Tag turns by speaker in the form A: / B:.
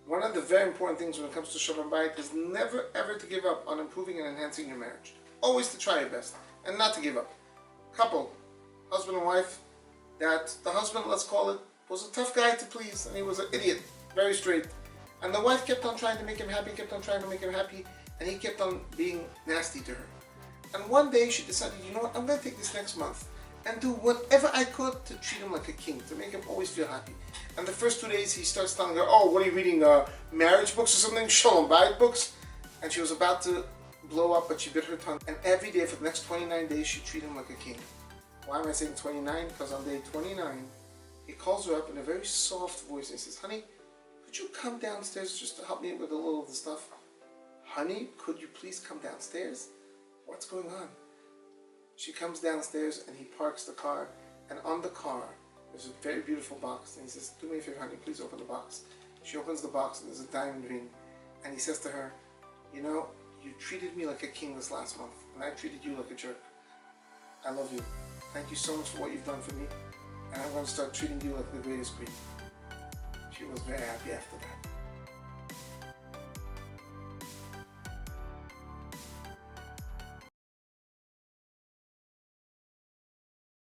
A: One of the very important things when it comes to Shalom Bayit is never ever to give up on improving and enhancing your marriage. Always to try your best and not to give up. Couple, husband and wife, that the husband, let's call it, was a tough guy to please, and he was an idiot, very straight. And the wife kept on trying to make him happy, and he kept on being nasty to her. And one day she decided, you know what, I'm going to take this next month and do whatever I could to treat him like a king, to make him always feel happy. And the first 2 days he starts telling her, oh, what are you reading, marriage books or something, Shalom Bayit books? And she was about to blow up, but she bit her tongue. And every day for the next 29 days she treated him like a king. Why am I saying 29? Because on day 29, he calls her up in a very soft voice and he says, honey, could you come downstairs just to help me with a little of the stuff? Honey, could you please come downstairs? What's going on? She comes downstairs and he parks the car, and on the car there's a very beautiful box, and he says, do me a favor, honey, please open the box. She opens the box and there's a diamond ring, and he says to her, you know, you treated me like a king this last month, and I treated you like a jerk. I love you. Thank you so much for what you've done for me, and I'm going to start treating you like the greatest queen. She was very happy after that.